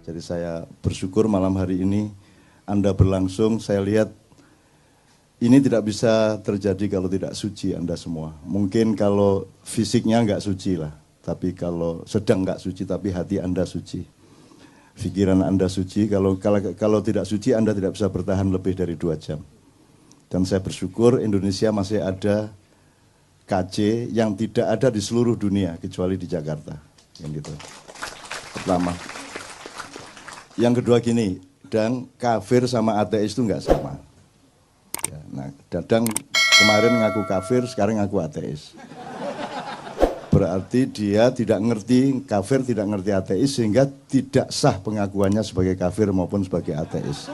Jadi saya bersyukur malam hari ini Anda berlangsung, saya lihat ini tidak bisa terjadi kalau tidak suci Anda semua. Mungkin kalau fisiknya nggak suci lah, tapi kalau sedang nggak suci, tapi hati Anda suci. Pikiran Anda suci, kalau tidak suci Anda tidak bisa bertahan lebih dari 2 jam. Dan saya bersyukur Indonesia masih ada KC yang tidak ada di seluruh dunia, kecuali di Jakarta. Yang gitu. Pertama. Yang kedua gini, dan kafir sama ateis itu nggak sama. Ya, nah, Dadang kemarin ngaku kafir, sekarang ngaku ateis. Berarti dia tidak ngerti kafir, tidak ngerti ateis, sehingga tidak sah pengakuannya sebagai kafir maupun sebagai ateis.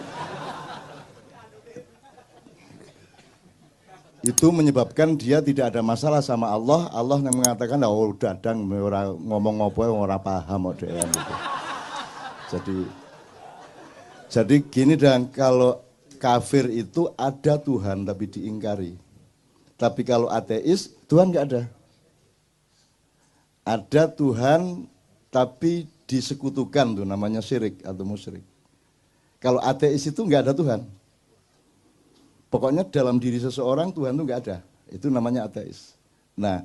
Itu menyebabkan dia tidak ada masalah sama Allah. Allah yang mengatakan, oh Dadang ngomong apa, orang paham. Gitu. Jadi gini, dan kalau kafir itu ada Tuhan tapi diingkari. Tapi kalau ateis, Tuhan nggak ada. Ada Tuhan tapi disekutukan, tuh namanya syirik atau musyrik. Kalau ateis itu nggak ada Tuhan. Pokoknya dalam diri seseorang Tuhan itu nggak ada. Itu namanya ateis. Nah,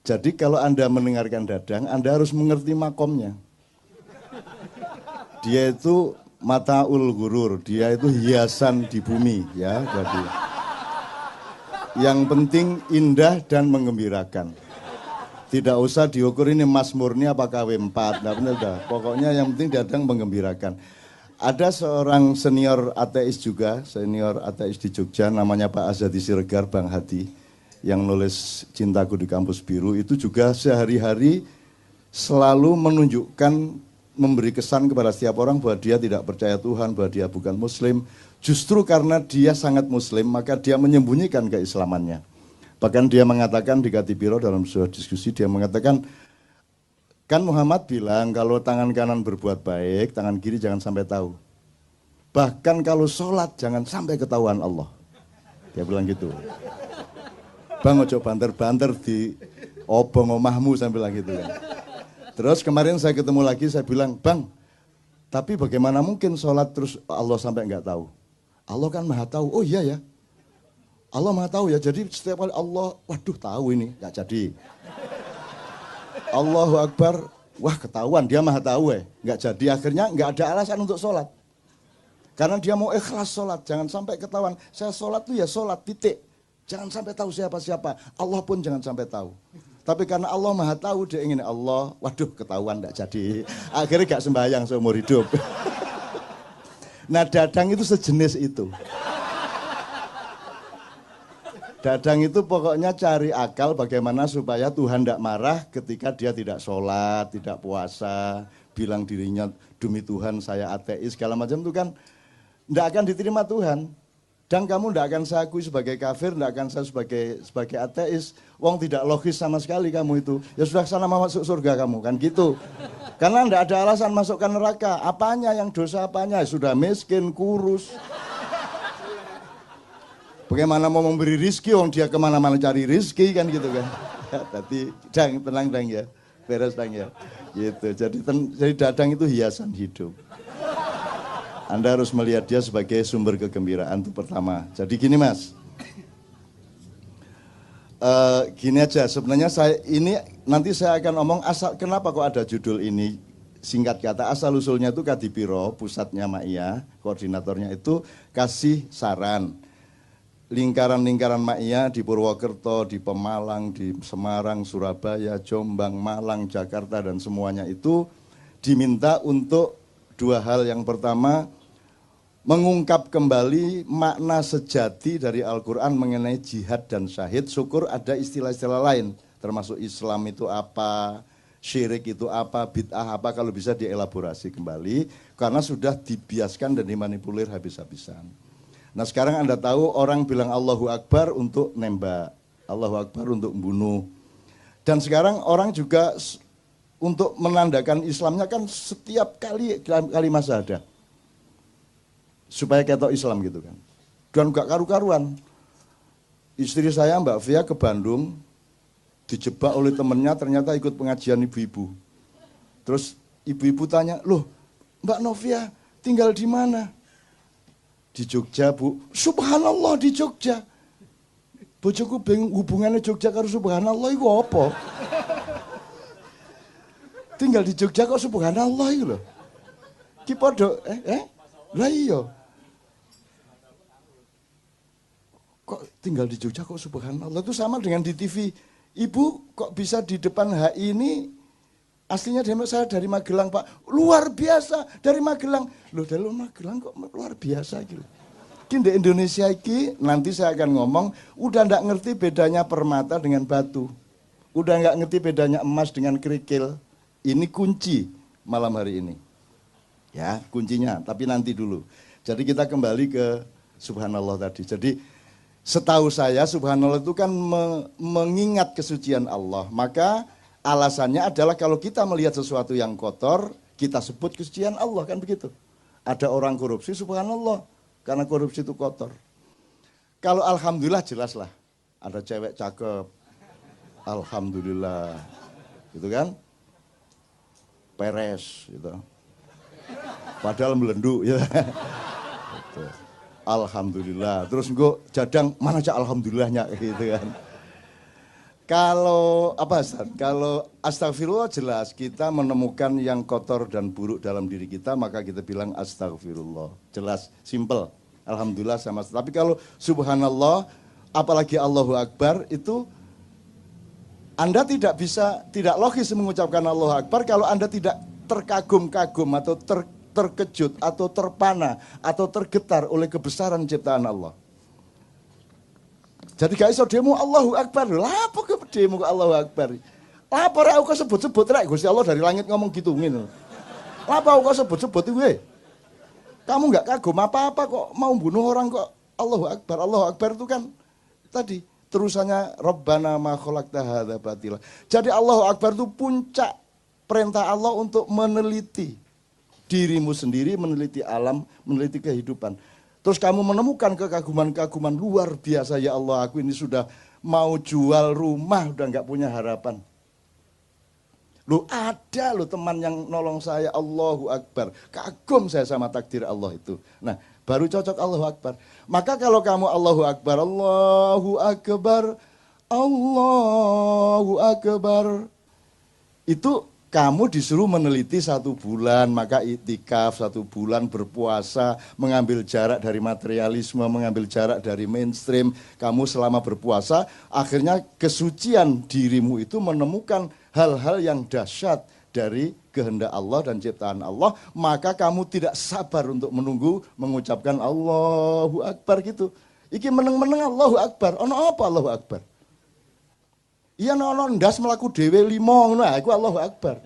jadi kalau Anda mendengarkan Dadang, Anda harus mengerti makomnya. Dia itu mataul ghurur, dia itu hiasan di bumi, ya. Jadi yang penting indah dan menggembirakan. Tidak usah diukur ini Mas Murni apa KW4, nah benar dah. Pokoknya yang penting Dadang menggembirakan. Ada seorang senior ateis juga, senior ateis di Jogja, namanya Pak Azadi Siregar, Bang Hadi, yang nulis Cintaku di Kampus Biru, itu juga sehari-hari selalu menunjukkan, memberi kesan kepada setiap orang bahwa dia tidak percaya Tuhan, bahwa dia bukan Muslim. Justru karena dia sangat Muslim, maka dia menyembunyikan keislamannya. Bahkan dia mengatakan di Katipiro dalam sebuah diskusi, dia mengatakan, kan Muhammad bilang kalau tangan kanan berbuat baik, tangan kiri jangan sampai tahu. Bahkan kalau sholat jangan sampai ketahuan Allah. Dia bilang gitu. Bang ojo banter-banter di obong omahmu, saya bilang gitu kan. Terus kemarin saya ketemu lagi, saya bilang, Bang, tapi bagaimana mungkin sholat terus Allah sampai nggak tahu? Allah kan maha tahu. Oh iya ya, Allah maha tahu ya, jadi setiap kali Allah, waduh tahu ini, nggak jadi. Allahu Akbar, wah ketahuan, dia maha tahu nggak jadi. Akhirnya nggak ada alasan untuk sholat. Karena dia mau ikhlas sholat, jangan sampai ketahuan. Saya sholat tuh ya sholat, titik. Jangan sampai tahu siapa-siapa, Allah pun jangan sampai tahu. Tapi karena Allah maha tahu, dia ingin Allah, waduh ketahuan enggak jadi. Akhirnya gak sembahyang seumur hidup. Nah Dadang itu sejenis itu. Dadang itu pokoknya cari akal bagaimana supaya Tuhan tidak marah ketika dia tidak sholat, tidak puasa, bilang dirinya demi Tuhan saya ateis, segala macam itu kan tidak akan diterima Tuhan. Dan kamu tidak akan saya akui sebagai kafir, tidak akan saya sebagai ateis. Wong tidak logis sama sekali kamu itu. Ya sudah sana masuk surga kamu, kan gitu. Karena tidak ada alasan masukkan neraka. Apanya yang dosa apanya? Sudah miskin, kurus. Bagaimana mau memberi rizki, wong dia kemana-mana cari rizki kan gitu kan. Tapi tenang dang ya, beres dang ya. Gitu. Jadi Dadang itu hiasan hidup. Anda harus melihat dia sebagai sumber kegembiraan itu pertama. Jadi gini Mas, gini aja sebenarnya nanti saya akan ngomong kenapa kok ada judul ini. Singkat kata asal usulnya itu Kadipiro, pusatnya Ma'iyah, koordinatornya itu kasih saran. Lingkaran-lingkaran Ma'iyah di Purwokerto, di Pemalang, di Semarang, Surabaya, Jombang, Malang, Jakarta dan semuanya itu diminta untuk 2 hal. Yang pertama, mengungkap kembali makna sejati dari Al-Quran mengenai jihad dan syahid. Syukur ada istilah-istilah lain, termasuk Islam itu apa, syirik itu apa, bid'ah apa, kalau bisa dielaborasi kembali, karena sudah dibiaskan dan dimanipulir habis-habisan. Nah sekarang Anda tahu orang bilang Allahu Akbar untuk nembak, Allahu Akbar untuk membunuh. Dan sekarang orang juga untuk menandakan Islamnya kan setiap kali masa ada. supaya ketok Islam gitu kan. Dan gak karu-karuan. Istri saya Mbak Fia ke Bandung, dijebak oleh temennya, ternyata ikut pengajian ibu-ibu. Terus ibu-ibu tanya, loh Mbak Novia tinggal di mana? Di Jogja Bu. Subhanallah di Jogja. Bojoku bingung hubungannya Jogja karo subhanallah itu apa? Tinggal di Jogja kok subhanallah itu loh. Ki podo lah iya. Kok tinggal di Jogja kok subhanallah, itu sama dengan di TV. Ibu kok bisa di depan HI ini, aslinya saya dari Magelang Pak. Luar biasa dari Magelang. Loh dari Magelang kok luar biasa gitu. Di Indonesia ini nanti saya akan ngomong, udah nggak ngerti bedanya permata dengan batu. Udah nggak ngerti bedanya emas dengan kerikil. Ini kunci malam hari ini. Ya, kuncinya, tapi nanti dulu. Jadi kita kembali ke subhanallah tadi. Jadi setahu saya subhanallah itu kan mengingat kesucian Allah. Maka alasannya adalah kalau kita melihat sesuatu yang kotor, kita sebut kesucian Allah, kan begitu. Ada orang korupsi subhanallah. Karena korupsi itu kotor. Kalau alhamdulillah jelas lah. Ada cewek cakep. Alhamdulillah. Gitu kan. Peres. Gitu. Padahal melenduk. Ya. Gitu. Alhamdulillah. Terus gue jadang, mana aja alhamdulillahnya. Gitu kan. Kalau apa Ustaz? Kalau astagfirullah jelas kita menemukan yang kotor dan buruk dalam diri kita, maka kita bilang astagfirullah. Jelas, simple. Alhamdulillah sama. Tapi kalau subhanallah, apalagi Allahu Akbar, itu Anda tidak logis mengucapkan Allahu Akbar kalau Anda tidak terkagum-kagum atau terkejut atau terpana atau tergetar oleh kebesaran ciptaan Allah. Jadi gak iso demo Allahu Akbar. Lah apa ke demo Allahu Akbar? Lah apa aku sebut-sebut rek Gusti Allah dari langit ngomong gitu ngene. Lah apa aku sebut-sebut kuwi? Kamu enggak kagum apa-apa kok mau bunuh orang kok Allahu Akbar. Allahu Akbar itu kan tadi terusannya Rabbana ma khalaqta hadza batila. Jadi Allahu Akbar itu puncak perintah Allah untuk meneliti dirimu sendiri, meneliti alam, meneliti kehidupan. Terus kamu menemukan kekaguman-kaguman luar biasa, ya Allah aku ini sudah mau jual rumah, udah nggak punya harapan. Loh ada loh teman yang nolong saya, Allahu Akbar. Kagum saya sama takdir Allah itu. Nah baru cocok Allahu Akbar. Maka kalau kamu Allahu Akbar, Allahu Akbar, Allahu Akbar. Itu kamu disuruh meneliti 1 bulan, maka iktikaf 1 bulan berpuasa, mengambil jarak dari materialisme, mengambil jarak dari mainstream. Kamu selama berpuasa, akhirnya kesucian dirimu itu menemukan hal-hal yang dahsyat dari kehendak Allah dan ciptaan Allah. Maka kamu tidak sabar untuk menunggu mengucapkan Allahu Akbar gitu. Iki meneng-meneng Allahu Akbar, ono apa Allahu Akbar? Iya nono ndas melaku dewe 5 ngono iku Allahu Akbar.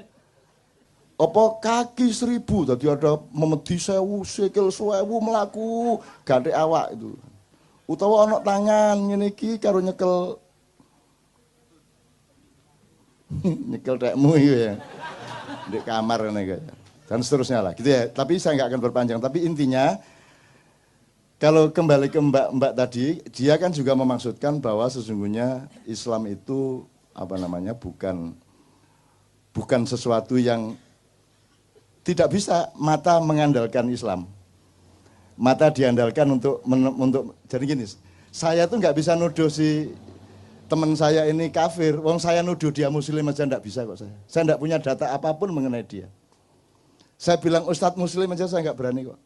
Apa kaki 1000 tadi ada memedi 1000 sikil 1000 melaku gandhe awak itu. Utawa ana tangan ngene iki karo nyekel nyekel tekmu iki ya. Di kamar ngene iki. Dan seterusnya lah gitu ya. Tapi saya nggak akan berpanjang, tapi intinya kalau kembali ke Mbak tadi, dia kan juga memaksudkan bahwa sesungguhnya Islam itu bukan sesuatu yang tidak bisa mata mengandalkan Islam. Mata diandalkan untuk jadi gini, saya tuh nggak bisa nuduh si teman saya ini kafir, wong saya nuduh dia muslim aja nggak bisa kok saya. Saya nggak punya data apapun mengenai dia. Saya bilang Ustadz muslim aja saya nggak berani kok.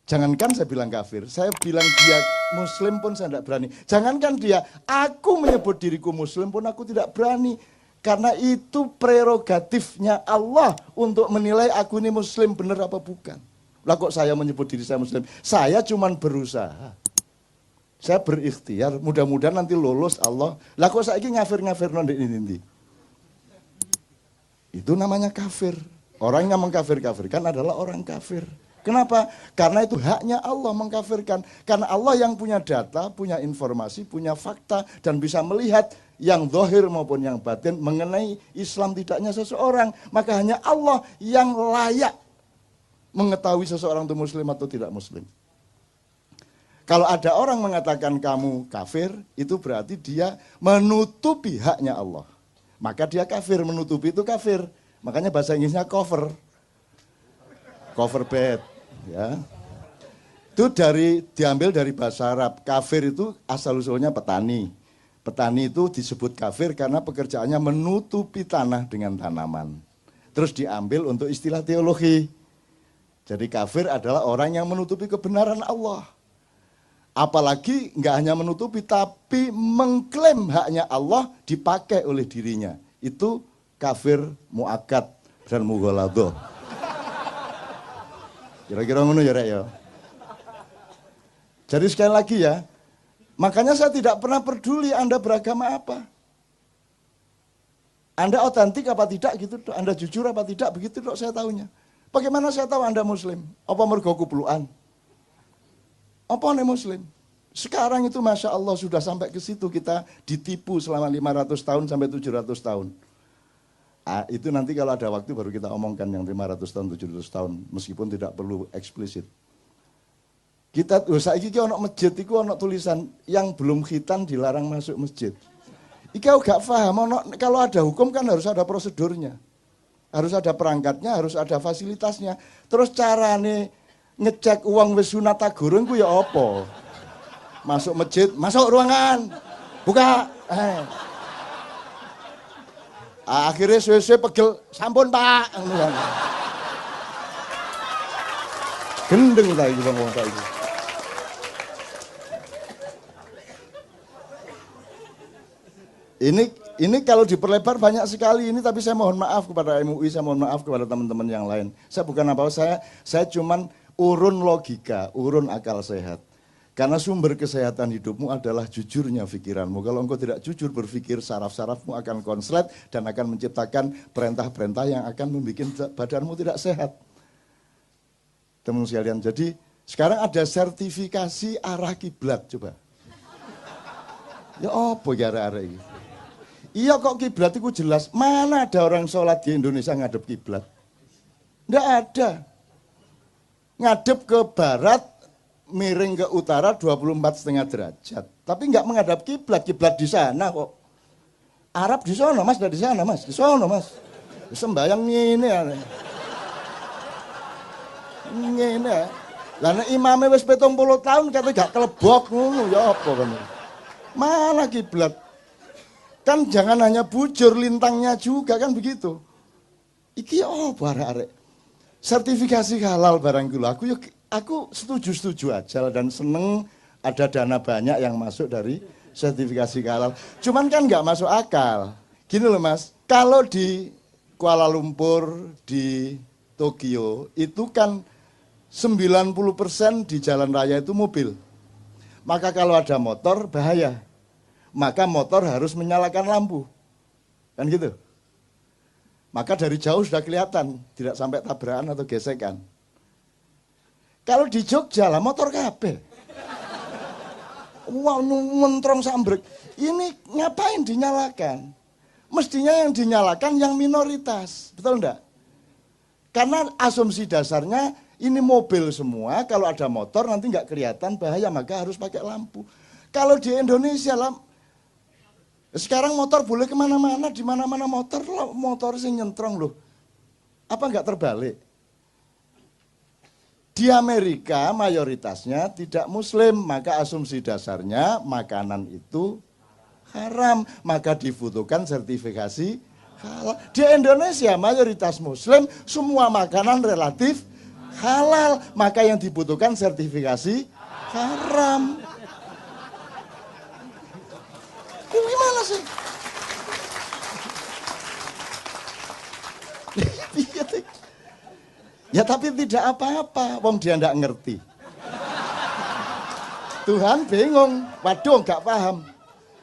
Jangankan saya bilang kafir, saya bilang dia muslim pun saya tidak berani. Jangankan dia, aku menyebut diriku muslim pun aku tidak berani. Karena itu prerogatifnya Allah untuk menilai aku ini muslim benar apa bukan. Lah kok saya menyebut diri saya muslim? Saya cuma berusaha. Saya berikhtiar, mudah-mudahan nanti lolos Allah. Lah kok saya ini ngafir-ngafir ini. Itu namanya kafir. Orang yang mengkafir-kafirkan adalah orang kafir. Kenapa? Karena itu haknya Allah mengkafirkan. Karena Allah yang punya data, punya informasi, punya fakta, dan bisa melihat yang zahir maupun yang batin mengenai Islam tidaknya seseorang. Maka hanya Allah yang layak mengetahui seseorang itu muslim atau tidak muslim. Kalau ada orang mengatakan kamu kafir, itu berarti dia menutupi haknya Allah. Maka dia kafir, menutupi itu kafir. Makanya bahasa Inggrisnya cover. Cover bed, ya. Itu diambil dari bahasa Arab. Kafir itu asal-usulnya petani. Petani itu disebut kafir karena pekerjaannya menutupi tanah dengan tanaman. Terus diambil untuk istilah teologi. Jadi kafir adalah orang yang menutupi kebenaran Allah. Apalagi nggak hanya menutupi, tapi mengklaim haknya Allah dipakai oleh dirinya. Itu kafir mu'akkad dan mughaladah. Kira-kira ngono ya, Rek ya. Jadi sekali lagi ya, makanya saya tidak pernah peduli Anda beragama apa. Anda otentik apa tidak gitu, Anda jujur apa tidak, begitu dok saya tahunya. Bagaimana saya tahu Anda muslim? Apa mergo kupluan? Apa nih muslim? Sekarang itu Masya Allah sudah sampai ke situ, kita ditipu selama 500 tahun sampai 700 tahun. Itu nanti kalau ada waktu baru kita omongkan yang 500 tahun, 700 tahun, meskipun tidak perlu eksplisit. Kita, saiki ono masjid, itu ono tulisan, yang belum khitan dilarang masuk masjid. Ika gak paham, kalau ada hukum kan harus ada prosedurnya. Harus ada perangkatnya, harus ada fasilitasnya. Terus carane ngecek uang wis sunat tagurung ku ya apa? Masuk masjid, masuk ruangan. Buka. Akhirnya suwe-suwe pegel, sampun Pak. Gendeng ta iki wong tak iki. Ini kalau diperlebar banyak sekali ini, tapi saya mohon maaf kepada MUI, saya mohon maaf kepada teman-teman yang lain. Saya bukan apa-apa, saya cuman urun logika, urun akal sehat. Karena sumber kesehatan hidupmu adalah jujurnya pikiranmu. Kalau engkau tidak jujur berpikir, saraf-sarafmu akan konslet dan akan menciptakan perintah-perintah yang akan membuat badanmu tidak sehat. Teman sekalian, jadi sekarang ada sertifikasi arah kiblat, coba. Ya apa gara-gara ini? Iya kok kiblat itu jelas. Mana ada orang sholat di Indonesia ngadep kiblat? Nggak ada. Ngadep ke barat, miring ke utara 24,5 derajat. Tapi nggak menghadap kiblat, kiblat di sana kok. Arab di sana Mas, nggak di sana Mas, di sana Mas. Sembayang ini ya. Ini ya. Lah imamnya wis 70 tahun kata gak kelebok ngono ya apa kan. Mana kiblat? Kan jangan hanya bujur, lintangnya juga kan begitu. Iki apa arek-arek? Sertifikasi halal barang gula. Aku setuju aja dan seneng ada dana banyak yang masuk dari sertifikasi halal. Cuman kan nggak masuk akal. Gini loh Mas, kalau di Kuala Lumpur, di Tokyo, itu kan 90% di jalan raya itu mobil. Maka kalau ada motor bahaya. Maka motor harus menyalakan lampu. Kan gitu. Maka dari jauh sudah kelihatan, tidak sampai tabrakan atau gesekan. Kalau di Jogja lah motor kabeh. Wah, mentrong sambrek. Ini ngapain dinyalakan? Mestinya yang dinyalakan yang minoritas. Betul enggak? Karena asumsi dasarnya ini mobil semua, kalau ada motor nanti nggak kelihatan bahaya, maka harus pakai lampu. Kalau di Indonesia lah, sekarang motor boleh kemana-mana, di mana-mana motor sih nyentrong loh. Apa nggak terbalik? Di Amerika mayoritasnya tidak muslim, maka asumsi dasarnya makanan itu haram, maka dibutuhkan sertifikasi halal. Di Indonesia mayoritas muslim, semua makanan relatif halal, maka yang dibutuhkan sertifikasi haram. Gimana sih? Ya tapi tidak apa-apa, wong dia ndak ngerti. Tuhan bingung, waduh nggak paham.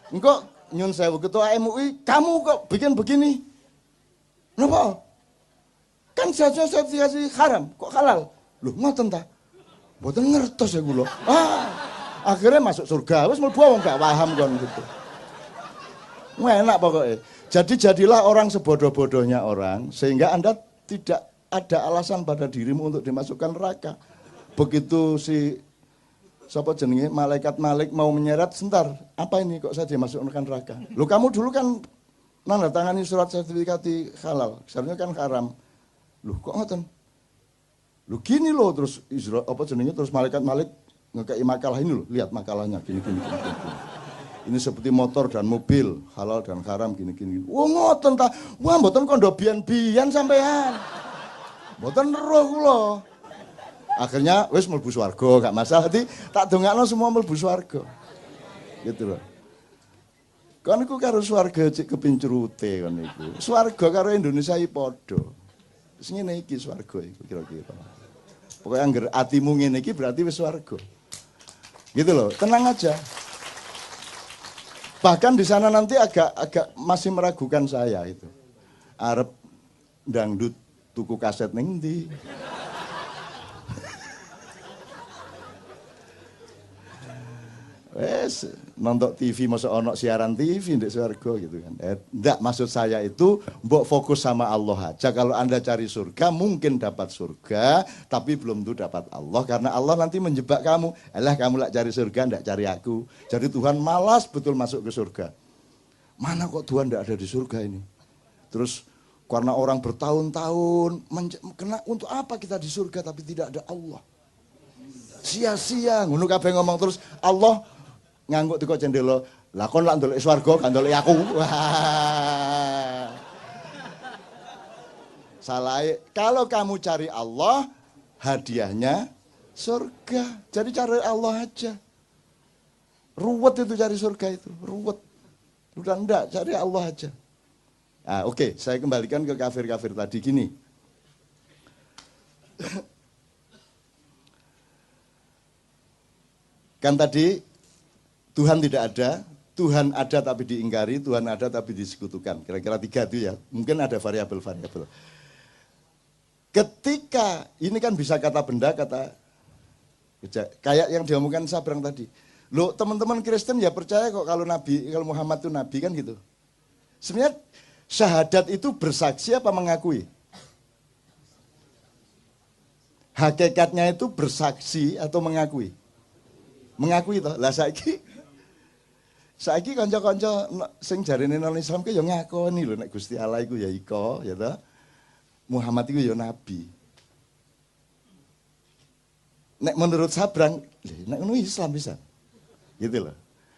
Engkau nyun sewu ketua MUI, kamu kok bikin begini? Kenapa? Kan seharusnya sertifikasi haram, kok halal? Loh ngoten ta? Mboten ngertos ya kula. Akhirnya masuk surga, wis mlebu wong gak paham kon gitu. Enak pokoknya. Jadi jadilah orang sebodoh-bodohnya orang, sehingga Anda tidak ada alasan pada dirimu untuk dimasukkan neraka. Begitu si siapa jenenge malaikat Malik mau menyeret, sebentar, apa ini kok saya dimasukkan neraka? Loh kamu dulu kan nanda tangani surat sertifikasi halal, seharusnya kan haram. Loh kok ngoten? Loh gini loh, terus apa jenenge, terus malaikat Malik ngekei makalah ini loh, lihat makalahnya gini. Ini seperti motor dan mobil, halal dan haram gini. Wah ngoten ta. Wah mboten kondo bian-bian sampean. Mboten roh kula. Akhirnya wis mlebu swarga, gak masalah. Dadi tak dongakno semua mlebu swarga. Gitu loh. Kan iku karo swarga cek kepincrute kon iku. Swarga karo Indonesia iki padha. Wis ngene iki swarga iku kira-kira. Pokoke angger atimu ngene iki berarti wis swarga. Gitu loh, tenang aja. Bahkan di sana nanti agak masih meragukan saya itu. Arep dangdut tuku kaset ning ndi? Wes nonton TV masa ono siaran TV ndek swarga gitu kan. Enggak, maksud saya itu mbok fokus sama Allah aja. Kalau Anda cari surga mungkin dapat surga, tapi belum tentu dapat Allah karena Allah nanti menjebak kamu. Alah kamu lak cari surga ndak cari aku. Jadi Tuhan malas betul masuk ke surga. Mana kok Tuhan ndak ada di surga ini? Terus karena orang bertahun-tahun kena untuk apa kita di surga tapi tidak ada Allah? Sia-sia ngono kabeh ngomong terus Allah ngangguk teko cendela, lah kon lak ndelok swarga gak ndelok aku. Wah. Salah. Kalau kamu cari Allah, hadiahnya surga. Jadi cari Allah aja. Ruwet itu cari surga itu, ruwet. Udah enggak, cari Allah aja. Nah, oke, saya kembalikan ke kafir-kafir tadi gini. Kan tadi Tuhan tidak ada, Tuhan ada tapi diingkari, Tuhan ada tapi disekutukan. Kira-kira 3 itu ya, mungkin ada variabel-variabel. Ketika, ini kan bisa kata benda, kata kayak yang diomongkan Sabrang tadi. Loh teman-teman Kristen ya percaya kok kalau Muhammad itu Nabi kan gitu. Sebenarnya syahadat itu bersaksi apa mengakui? Hakikatnya itu bersaksi atau mengakui? Mengakui toh. Lah saiki kanca-kanca sing jarene nang Islam ki ya ngakoni lho nek Gusti Allah iku ya iko, ya toh. Muhammad iku ya nabi. Nek menurut Sabrang, nek ngono Islam bisa. Gitu loh.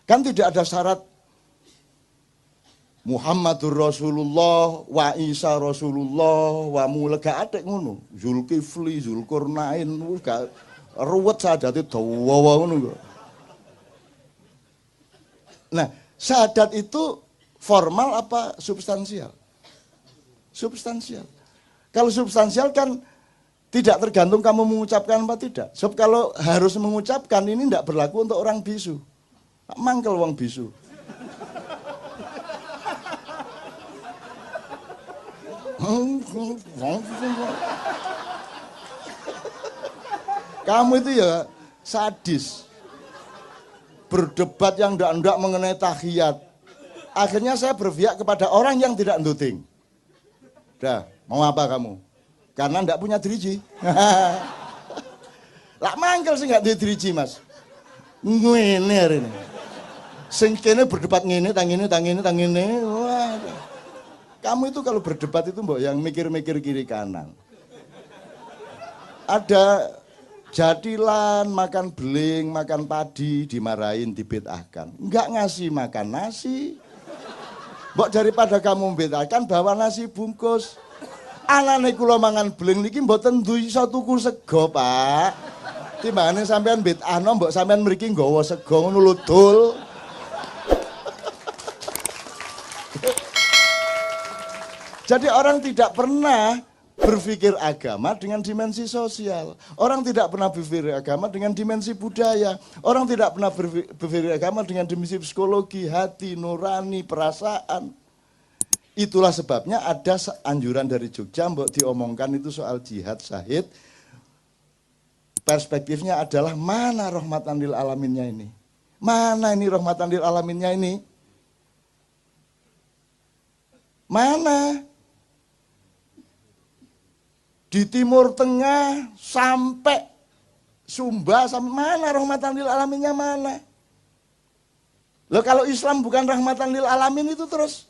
Kan tidak ada syarat Muhammadur Rasulullah, wa Isa Rasulullah, wa mulega atik ngono. Zulkifli, Zulkarnain, gak ruwet sadate dawa ngono kok. Nah, syahadat itu formal apa substansial? Substansial. Kalau substansial kan tidak tergantung kamu mengucapkan apa tidak. Sebab kalau harus mengucapkan ini tidak berlaku untuk orang bisu. Mangkel wong bisu. Kamu itu ya sadis. Berdebat yang ndak mengenai tahiyat. Akhirnya saya berpihak kepada orang yang tidak nduting. Dah, mau apa kamu? Karena ndak punya driji. Lah mangkel sih nggak driji mas. Ngene hari ini. Sing kene berdebat ngene, tang ngene. Wah. Kamu itu kalau berdebat itu mbok yang mikir-mikir kiri kanan. Ada jadilan, makan beling, makan padi, dimarahin, dibedahkan. Enggak ngasih makan nasi. Mbok daripada kamu membedahkan, bawa nasi bungkus. Anane kula mangan beling niki mboten iso tuku sego, Pak. Timbangane sampean bedahno mbok sampean mriki nggawa sego ngono lho, Dul. Jadi orang tidak pernah berpikir agama dengan dimensi sosial. Orang tidak pernah berpikir agama dengan dimensi budaya. Orang tidak pernah berpikir agama dengan dimensi psikologi, hati, nurani, perasaan. Itulah sebabnya ada anjuran dari Jogja, mbok diomongkan itu soal jihad syahid. Perspektifnya adalah mana rahmatan lil alaminnya ini? Mana ini rahmatan lil alaminnya ini? Mana? Di Timur Tengah sampai Sumba, sampai mana rahmatan lil alaminnya mana? Loh kalau Islam bukan rahmatan lil alamin itu terus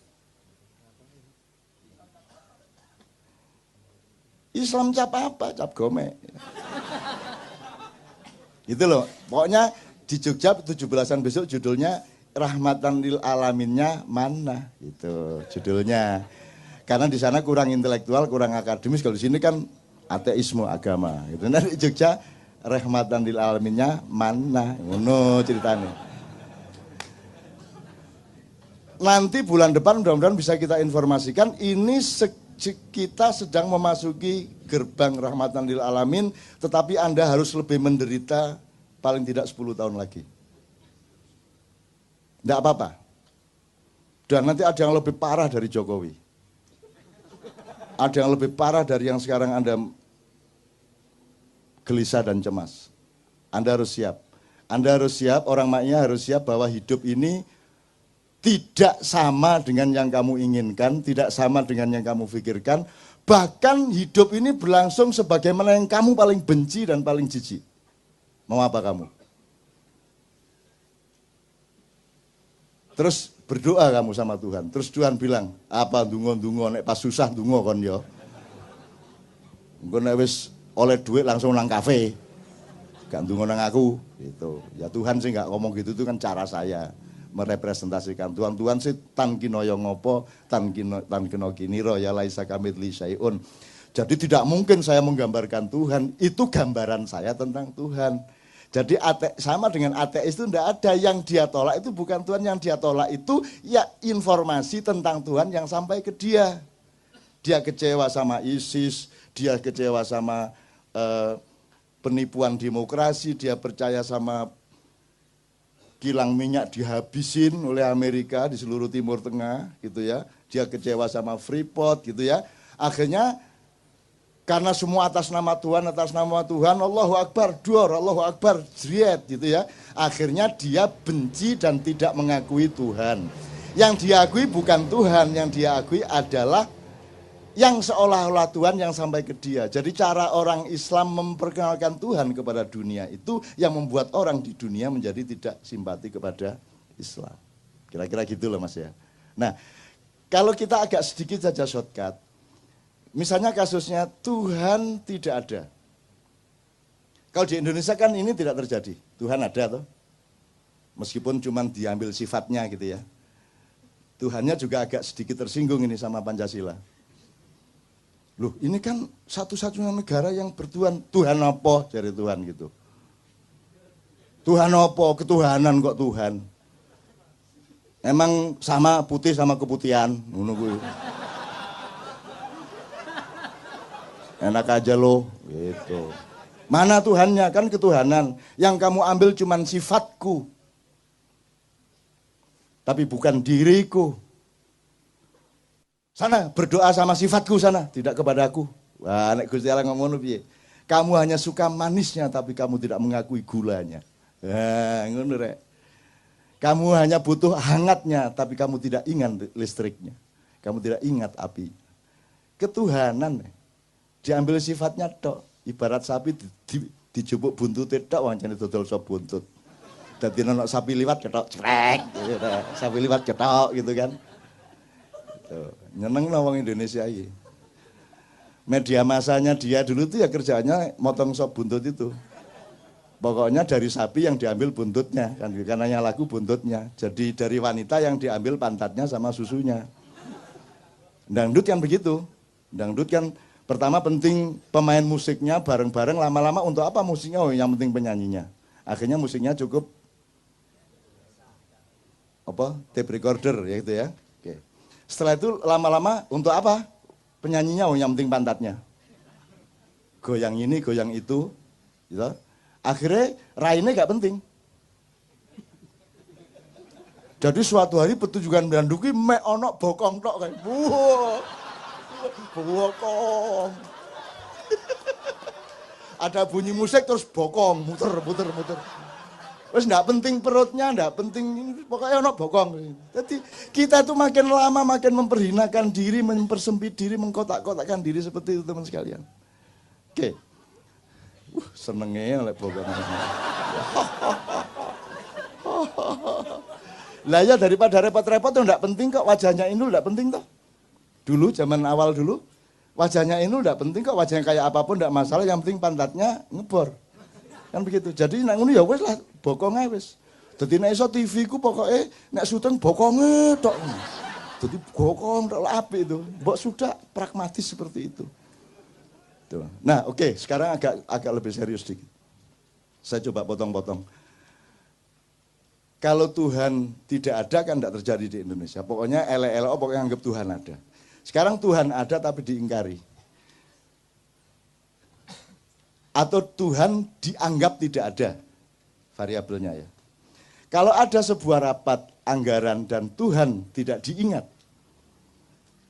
Islam cap apa? Cap gome. Itu loh. Pokoknya di Jogja 17-an besok judulnya rahmatan lil alaminnya mana? Itu judulnya. Karena di sana kurang intelektual, kurang akademis. Kalau di sini kan ateisme agama. Itu nanti di Jogja rahmatan lil alaminnya mana? Ngono ceritanya. Nanti bulan depan mudah-mudahan bisa kita informasikan ini kita sedang memasuki gerbang rahmatan lil alamin, tetapi Anda harus lebih menderita paling tidak 10 tahun lagi. Tidak apa-apa. Dan nanti ada yang lebih parah dari Jokowi. Ada yang lebih parah dari yang sekarang Anda gelisah dan cemas. Anda harus siap. Anda harus siap, orang maknya harus siap bahwa hidup ini tidak sama dengan yang kamu inginkan, tidak sama dengan yang kamu pikirkan. Bahkan hidup ini berlangsung sebagaimana yang kamu paling benci dan paling jijik. Mau apa kamu? Terus berdoa kamu sama Tuhan. Terus Tuhan bilang, apa dungo-dungo, nek pas susah dungo kon yo. Engko nek wis oleh duit langsung nang kafe. Gak dungo nang aku, gitu. Ya Tuhan sih gak ngomong gitu, itu kan cara saya merepresentasikan Tuhan. Tuhan sih tan kinoyo ngopo, tan kino kiniro ya laisa kamitsli syai'un. Jadi tidak mungkin saya menggambarkan Tuhan, itu gambaran saya tentang Tuhan. Jadi sama dengan ateis itu tidak ada, yang dia tolak itu bukan Tuhan, yang dia tolak itu ya informasi tentang Tuhan yang sampai ke dia. Dia kecewa sama ISIS, dia kecewa sama penipuan demokrasi, dia percaya sama kilang minyak dihabisin oleh Amerika di seluruh Timur Tengah gitu ya. Dia kecewa sama Freeport gitu ya. Akhirnya karena semua atas nama Tuhan, Allahu Akbar, dor, Allahu Akbar, jriet gitu ya. Akhirnya dia benci dan tidak mengakui Tuhan. Yang dia akui bukan Tuhan, yang dia akui adalah yang seolah-olah Tuhan yang sampai ke dia. Jadi cara orang Islam memperkenalkan Tuhan kepada dunia itu yang membuat orang di dunia menjadi tidak simpati kepada Islam. Kira-kira gitu loh Mas ya. Nah, kalau kita agak sedikit saja shortcut, misalnya kasusnya Tuhan tidak ada. Kalau di Indonesia kan ini tidak terjadi. Tuhan ada toh. Meskipun cuma diambil sifatnya gitu ya. Tuhannya juga agak sedikit tersinggung ini sama Pancasila. Loh ini kan satu-satunya negara yang bertuhan. Tuhan apa? Jadi Tuhan gitu. Tuhan apa? Ketuhanan kok Tuhan. Emang sama putih sama keputihan. Enak aja loh. Gitu. Mana Tuhannya? Kan ketuhanan. Yang kamu ambil cuman sifatku. Tapi bukan diriku. Sana berdoa sama sifatku sana, tidak kepada aku. Wah, nek Gusti Allah ngomong piye? Kamu hanya suka manisnya tapi kamu tidak mengakui gulanya. Nah, ngono rek. Kamu hanya butuh hangatnya tapi kamu tidak ingat listriknya. Kamu tidak ingat api. Ketuhanan diambil sifatnya tok. Ibarat sapi dijupuk buntute tok wancane dodol sop buntut. Dadi nek sapi liwat ketok crek gitu. Sapi liwat ketok gitu kan. Nyeneng lah orang Indonesia ini. Media masanya dia dulu tuh ya kerjanya motong sop buntut itu. Pokoknya dari sapi yang diambil buntutnya, kan karena lagu buntutnya. Jadi dari wanita yang diambil pantatnya sama susunya. Dangdut kan begitu. Dangdut kan pertama penting pemain musiknya bareng-bareng, lama-lama untuk apa musiknya? Oh yang penting penyanyinya. Akhirnya musiknya cukup apa? Tape recorder ya gitu ya. Setelah itu lama-lama untuk apa? Penyanyinya, oh yang penting pantatnya. Goyang ini, goyang itu. Gitu. Akhirnya raine gak penting. Jadi suatu hari petunjukan Branduki mek ono bokong tok kayak. Bokong. Ada bunyi musik terus bokong, muter. Wes enggak penting perutnya, enggak penting ini, pokoknya ono bokong. Jadi kita tuh makin lama makin memperhinakan diri, mempersempit diri, mengkotak-kotakkan diri seperti itu teman sekalian. Oke. Senengnya oleh pokoknya. Lah ya daripada repot-repot tuh enggak penting kok wajahnya Inul enggak penting toh. Dulu zaman awal dulu wajahnya Inul enggak penting kok wajahnya kayak apapun enggak masalah yang penting pantatnya ngebor. Kan begitu. Jadi nek ngono ya wis lah bokong ae wis. Dadi nek iso TV ku pokoke nek syuting bokonge tok. Dadi bokong tok apik itu. Mbok sudah pragmatis seperti itu. Tuh. Nah, oke, sekarang agak lebih serius sedikit. Saya coba potong-potong. Kalau Tuhan tidak ada kan tidak terjadi di Indonesia. Pokoknya ele-ele pokoknya anggap Tuhan ada. Sekarang Tuhan ada tapi diingkari. Atau Tuhan dianggap tidak ada. Variabelnya ya. Kalau ada sebuah rapat anggaran dan Tuhan tidak diingat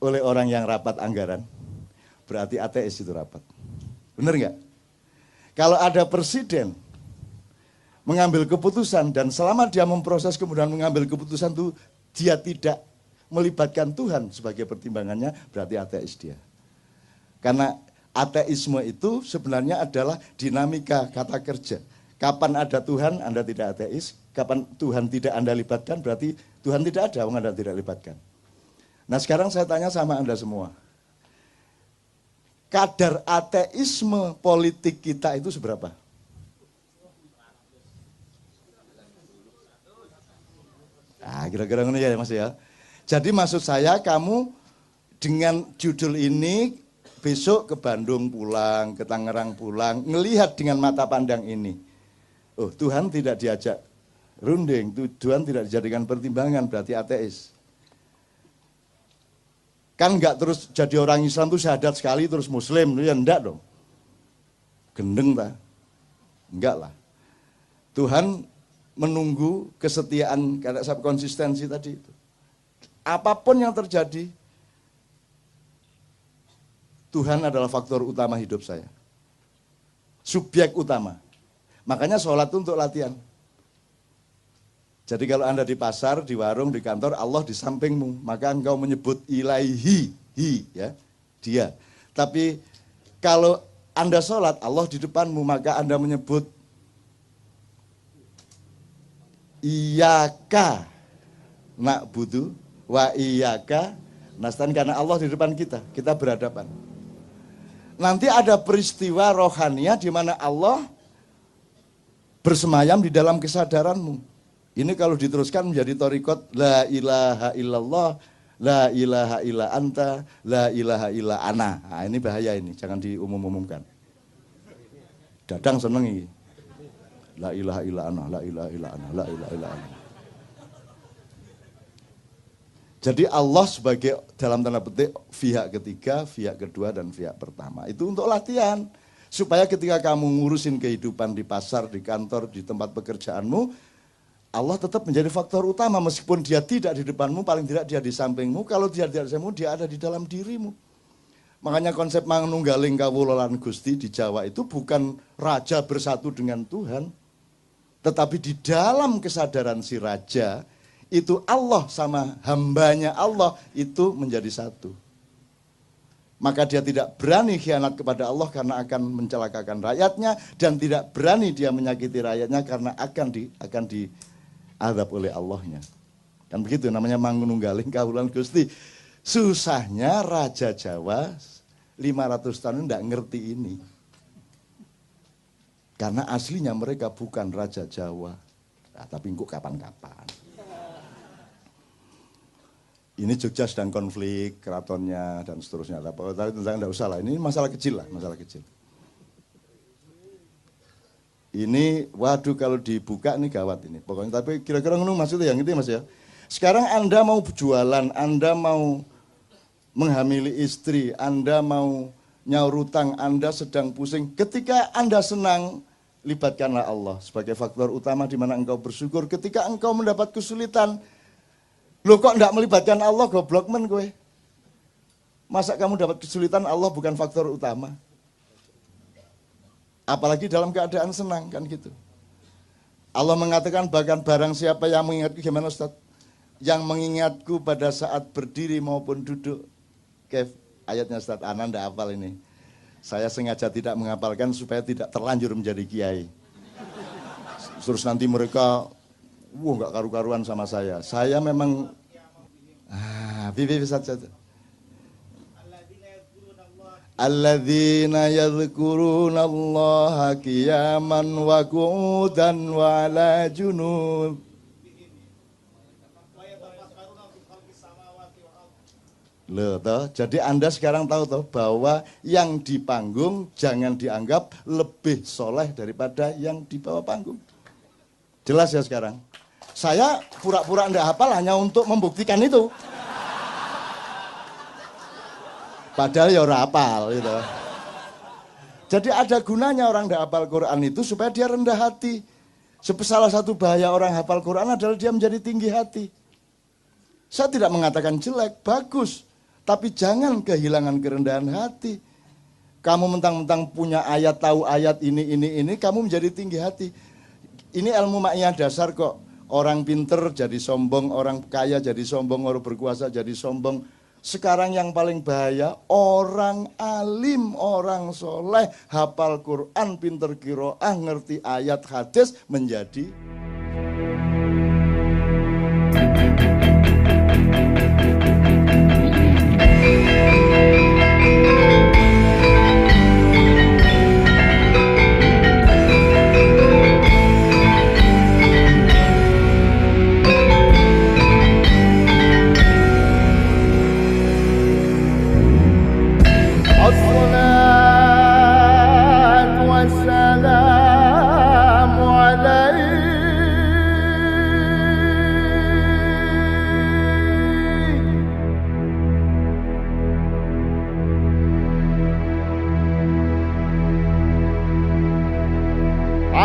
oleh orang yang rapat anggaran, berarti ateis itu rapat. Benar nggak? Kalau ada presiden mengambil keputusan dan selama dia memproses kemudian mengambil keputusan itu dia tidak melibatkan Tuhan sebagai pertimbangannya, berarti ateis dia. Karena ateisme itu sebenarnya adalah dinamika kata kerja. Kapan ada Tuhan, Anda tidak ateis. Kapan Tuhan tidak Anda libatkan, berarti Tuhan tidak ada, Anda tidak libatkan. Nah sekarang saya tanya sama Anda semua. Kadar ateisme politik kita itu seberapa? Nah, kira-kira ini ya Mas ya. Jadi maksud saya kamu dengan judul ini besok ke Bandung pulang, ke Tangerang pulang, ngelihat dengan mata pandang ini. Oh, Tuhan tidak diajak runding, Tuhan tidak dijadikan pertimbangan, berarti ateis. Kan enggak terus jadi orang Islam tuh syahadat sekali terus Muslim, ya enggak dong. Gendeng tak? Enggak lah. Tuhan menunggu kesetiaan, karena konsistensi tadi itu. Apapun yang terjadi, Tuhan adalah faktor utama hidup saya. Subjek utama. Makanya sholat itu untuk latihan. Jadi kalau Anda di pasar, di warung, di kantor, Allah di sampingmu, maka engkau menyebut ilaihi, ya, dia. Tapi kalau Anda sholat, Allah di depanmu, maka Anda menyebut iyaka na'budu wa iyaka nasta'in, karena Allah di depan kita berhadapan. Nanti ada peristiwa rohania di mana Allah bersemayam di dalam kesadaranmu. Ini kalau diteruskan menjadi thariqat la ilaha illallah, la ilaha illa anta, la ilaha illa ana. Nah, ini bahaya ini, jangan diumum-umumkan. Dadang seneng ini. La ilaha illa ana, la ilaha illa ana, la ilaha illa ana. Jadi Allah sebagai dalam tanda petik pihak ketiga, pihak kedua dan pihak pertama. Itu untuk latihan. Supaya ketika kamu ngurusin kehidupan di pasar, di kantor, di tempat pekerjaanmu, Allah tetap menjadi faktor utama meskipun dia tidak di depanmu, paling tidak dia di sampingmu. Kalau dia tidak di sampingmu, dia ada di dalam dirimu. Makanya konsep manunggaling kawula lan Gusti di Jawa itu bukan raja bersatu dengan Tuhan, tetapi di dalam kesadaran si raja, itu Allah sama hambanya Allah itu menjadi satu. Maka dia tidak berani khianat kepada Allah karena akan mencelakakan rakyatnya, dan tidak berani dia menyakiti rakyatnya karena akan diadab oleh Allahnya. Kan begitu namanya mangununggaling kawulan Gusti. Susahnya Raja Jawa 500 tahun tidak ngerti ini. Karena aslinya mereka bukan Raja Jawa. Nah, tapi kok kapan-kapan. Ini Jogja sedang konflik, keratonnya dan seterusnya. Tapi tentang tidak usah lah, ini masalah kecil lah, masalah kecil. Ini, waduh kalau dibuka ini gawat ini. Pokoknya, tapi kira-kira ngono maksudnya yang itu Mas ya. Sekarang Anda mau jualan, Anda mau menghamili istri, Anda mau nyaur utang, Anda sedang pusing. Ketika Anda senang, libatkanlah Allah sebagai faktor utama di mana engkau bersyukur. Ketika engkau mendapat kesulitan, loh kok enggak melibatkan Allah, goblok men gue. Masa kamu dapat kesulitan, Allah bukan faktor utama. Apalagi dalam keadaan senang, kan gitu. Allah mengatakan bahkan barang siapa yang mengingatku, gimana Ustaz? Yang mengingatku pada saat berdiri maupun duduk. Kev, ayatnya Ustaz, Ana enggak hafal ini. Saya sengaja tidak menghafalkan supaya tidak terlanjur menjadi kiai. Terus nanti mereka, wah nggak karu-karuan sama saya. Saya memang, bibi saja. Alladzina yadhkuruna Allaha qiyaman wa qu'udan wa ala junub. Loh, toh. Jadi Anda sekarang tahu toh bahwa yang di panggung jangan dianggap lebih soleh daripada yang di bawah panggung. Jelas ya sekarang? Saya pura-pura enggak hafal hanya untuk membuktikan itu. Padahal ya ora hafal gitu. Jadi ada gunanya orang enggak hafal Quran itu supaya dia rendah hati. Salah satu bahaya orang hafal Quran adalah dia menjadi tinggi hati. Saya tidak mengatakan jelek, bagus. Tapi jangan kehilangan kerendahan hati. Kamu mentang-mentang punya ayat, tahu ayat ini, kamu menjadi tinggi hati. Ini ilmu maknya dasar kok. Orang pinter jadi sombong, orang kaya jadi sombong, orang berkuasa jadi sombong. Sekarang yang paling bahaya, orang alim, orang soleh, hafal Quran, pinter qiraah, ngerti ayat hadis, menjadi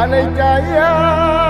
عليك يا